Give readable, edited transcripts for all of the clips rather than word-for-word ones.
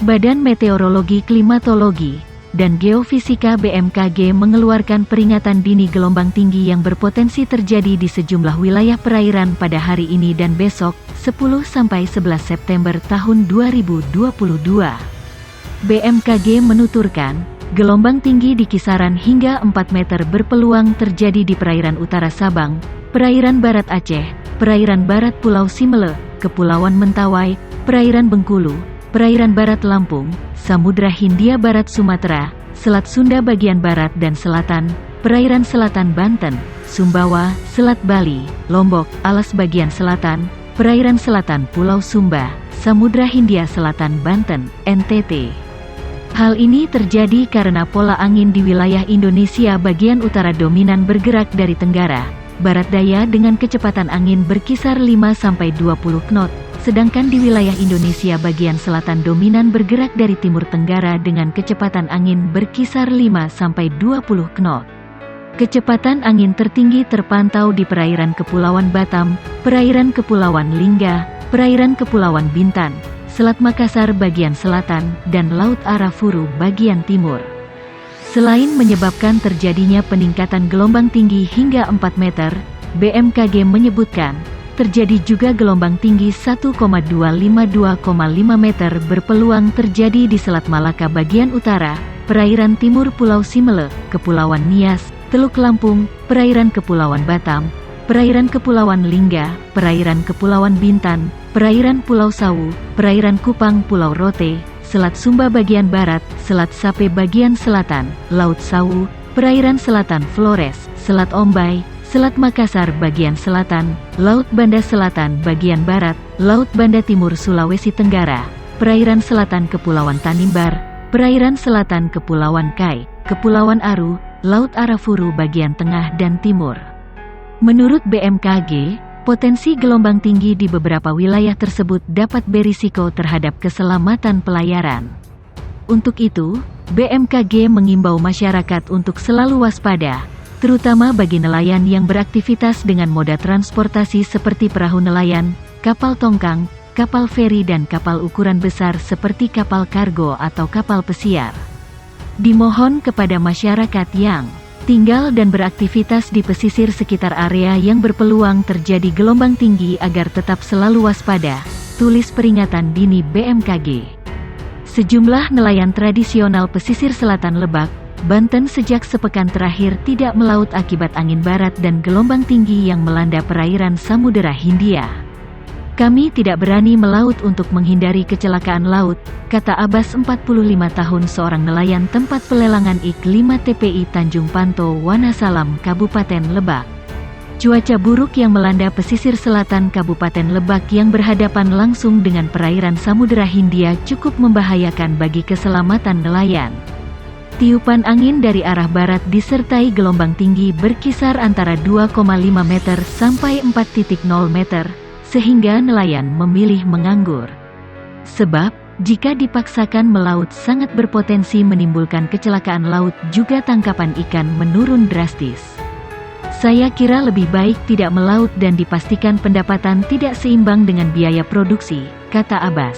Badan Meteorologi, Klimatologi, dan Geofisika BMKG mengeluarkan peringatan dini gelombang tinggi yang berpotensi terjadi di sejumlah wilayah perairan pada hari ini dan besok, 10–11 September tahun 2022. BMKG menuturkan, gelombang tinggi di kisaran hingga 4 meter berpeluang terjadi di perairan utara Sabang, perairan barat Aceh, perairan barat Pulau Simele, Kepulauan Mentawai, perairan Bengkulu, perairan barat Lampung, Samudra Hindia Barat Sumatera, Selat Sunda bagian barat dan selatan, perairan selatan Banten, Sumbawa, Selat Bali, Lombok, Alas bagian selatan, perairan selatan Pulau Sumba, Samudra Hindia Selatan Banten, NTT. Hal ini terjadi karena pola angin di wilayah Indonesia bagian utara dominan bergerak dari tenggara, barat daya dengan kecepatan angin berkisar 5–20 knot. Sedangkan di wilayah Indonesia bagian selatan dominan bergerak dari timur tenggara dengan kecepatan angin berkisar 5–20 knot. Kecepatan angin tertinggi terpantau di perairan Kepulauan Batam, perairan Kepulauan Lingga, perairan Kepulauan Bintan, Selat Makassar bagian selatan, dan Laut Arafuru bagian timur. Selain menyebabkan terjadinya peningkatan gelombang tinggi hingga 4 meter, BMKG menyebutkan, terjadi juga gelombang tinggi 1,252,5 meter berpeluang terjadi di Selat Malaka bagian utara, perairan timur Pulau Simele, Kepulauan Nias, Teluk Lampung, perairan Kepulauan Batam, perairan Kepulauan Lingga, perairan Kepulauan Bintan, perairan Pulau Sawu, perairan Kupang Pulau Rote, Selat Sumba bagian barat, Selat Sape bagian selatan, Laut Sawu, perairan selatan Flores, Selat Ombai, Selat Makassar bagian selatan, Laut Banda Selatan bagian barat, Laut Banda Timur Sulawesi Tenggara, perairan selatan Kepulauan Tanimbar, perairan selatan Kepulauan Kai, Kepulauan Aru, Laut Arafuru bagian tengah dan timur. Menurut BMKG, potensi gelombang tinggi di beberapa wilayah tersebut dapat berisiko terhadap keselamatan pelayaran. Untuk itu, BMKG mengimbau masyarakat untuk selalu waspada, terutama bagi nelayan yang beraktivitas dengan moda transportasi seperti perahu nelayan, kapal tongkang, kapal feri dan kapal ukuran besar seperti kapal kargo atau kapal pesiar. Dimohon kepada masyarakat yang tinggal dan beraktivitas di pesisir sekitar area yang berpeluang terjadi gelombang tinggi agar tetap selalu waspada, tulis peringatan dini BMKG. Sejumlah nelayan tradisional pesisir selatan Lebak, Banten sejak sepekan terakhir tidak melaut akibat angin barat dan gelombang tinggi yang melanda perairan Samudera Hindia. Kami tidak berani melaut untuk menghindari kecelakaan laut, kata Abbas 45 tahun seorang nelayan tempat pelelangan IK 5 TPI Tanjung Panto Wanasalam Kabupaten Lebak. Cuaca buruk yang melanda pesisir selatan Kabupaten Lebak yang berhadapan langsung dengan perairan Samudera Hindia cukup membahayakan bagi keselamatan nelayan. Tiupan angin dari arah barat disertai gelombang tinggi berkisar antara 2,5 meter sampai 4,0 meter, sehingga nelayan memilih menganggur. Sebab, jika dipaksakan melaut sangat berpotensi menimbulkan kecelakaan laut juga tangkapan ikan menurun drastis. Saya kira lebih baik tidak melaut dan dipastikan pendapatan tidak seimbang dengan biaya produksi, kata Abbas.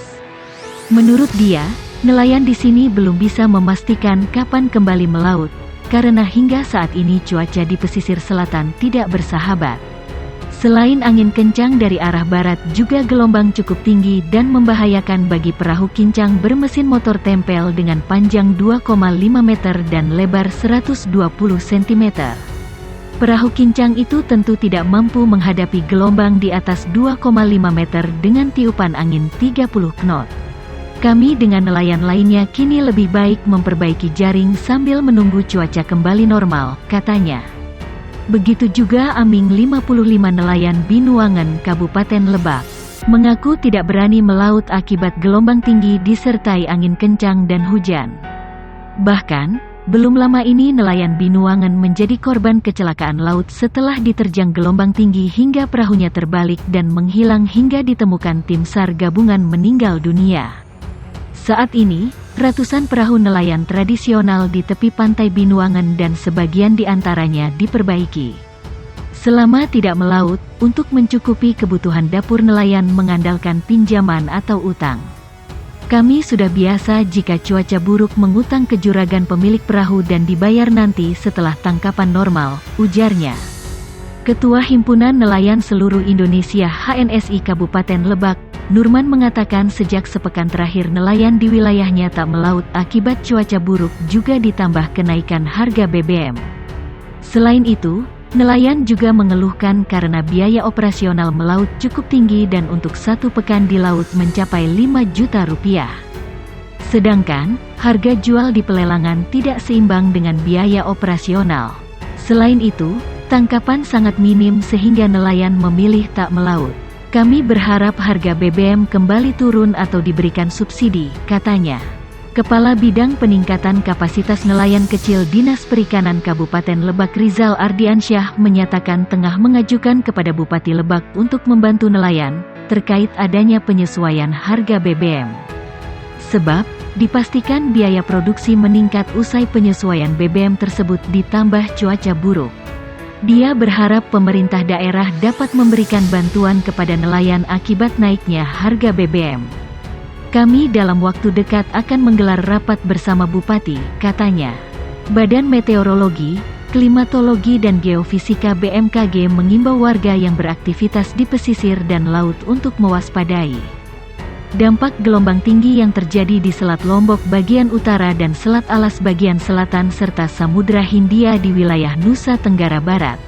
Menurut dia, nelayan di sini belum bisa memastikan kapan kembali melaut, karena hingga saat ini cuaca di pesisir selatan tidak bersahabat. Selain angin kencang dari arah barat juga gelombang cukup tinggi dan membahayakan bagi perahu kincang bermesin motor tempel dengan panjang 2,5 meter dan lebar 120 cm. Perahu kincang itu tentu tidak mampu menghadapi gelombang di atas 2,5 meter dengan tiupan angin 30 knot. Kami dengan nelayan lainnya kini lebih baik memperbaiki jaring sambil menunggu cuaca kembali normal, katanya. Begitu juga Aming 55 nelayan Binuangan Kabupaten Lebak, mengaku tidak berani melaut akibat gelombang tinggi disertai angin kencang dan hujan. Bahkan, belum lama ini nelayan Binuangan menjadi korban kecelakaan laut setelah diterjang gelombang tinggi hingga perahunya terbalik dan menghilang hingga ditemukan tim SAR gabungan meninggal dunia. Saat ini, ratusan perahu nelayan tradisional di tepi pantai Binuangan dan sebagian di antaranya diperbaiki. Selama tidak melaut, untuk mencukupi kebutuhan dapur nelayan mengandalkan pinjaman atau utang. Kami sudah biasa jika cuaca buruk mengutang ke juragan pemilik perahu dan dibayar nanti setelah tangkapan normal, ujarnya. Ketua Himpunan Nelayan Seluruh Indonesia HNSI Kabupaten Lebak, Nurman mengatakan sejak sepekan terakhir nelayan di wilayahnya tak melaut akibat cuaca buruk juga ditambah kenaikan harga BBM. Selain itu, nelayan juga mengeluhkan karena biaya operasional melaut cukup tinggi dan untuk satu pekan di laut mencapai 5 juta rupiah. Sedangkan, harga jual di pelelangan tidak seimbang dengan biaya operasional. Selain itu, tangkapan sangat minim sehingga nelayan memilih tak melaut. Kami berharap harga BBM kembali turun atau diberikan subsidi, katanya. Kepala Bidang Peningkatan Kapasitas Nelayan Kecil Dinas Perikanan Kabupaten Lebak Rizal Ardiansyah menyatakan tengah mengajukan kepada Bupati Lebak untuk membantu nelayan, terkait adanya penyesuaian harga BBM. Sebab, dipastikan biaya produksi meningkat usai penyesuaian BBM tersebut ditambah cuaca buruk. Dia berharap pemerintah daerah dapat memberikan bantuan kepada nelayan akibat naiknya harga BBM. Kami dalam waktu dekat akan menggelar rapat bersama Bupati, katanya. Badan Meteorologi, Klimatologi dan Geofisika BMKG mengimbau warga yang beraktivitas di pesisir dan laut untuk mewaspadai dampak gelombang tinggi yang terjadi di Selat Lombok bagian utara dan Selat Alas bagian selatan serta Samudra Hindia di wilayah Nusa Tenggara Barat.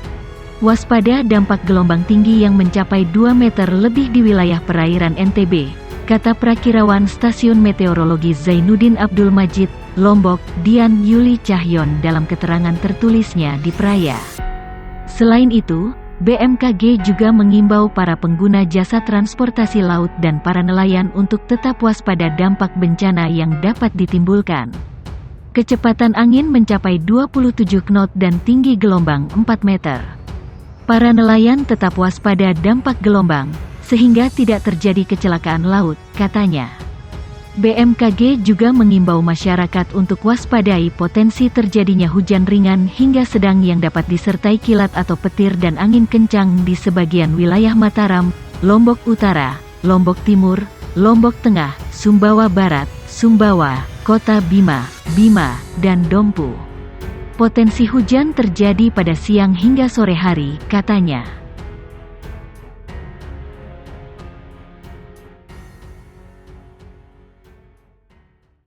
Waspada dampak gelombang tinggi yang mencapai 2 meter lebih di wilayah perairan NTB, kata Prakirawan Stasiun Meteorologi Zainuddin Abdul Majid, Lombok, Dian Yuli Cahyon dalam keterangan tertulisnya di Praya. Selain itu, BMKG juga mengimbau para pengguna jasa transportasi laut dan para nelayan untuk tetap waspada dampak bencana yang dapat ditimbulkan. Kecepatan angin mencapai 27 knot dan tinggi gelombang 4 meter. Para nelayan tetap waspada dampak gelombang, sehingga tidak terjadi kecelakaan laut, katanya. BMKG juga mengimbau masyarakat untuk waspadai potensi terjadinya hujan ringan hingga sedang yang dapat disertai kilat atau petir dan angin kencang di sebagian wilayah Mataram, Lombok Utara, Lombok Timur, Lombok Tengah, Sumbawa Barat, Sumbawa, Kota Bima, dan Dompu. Potensi hujan terjadi pada siang hingga sore hari, katanya.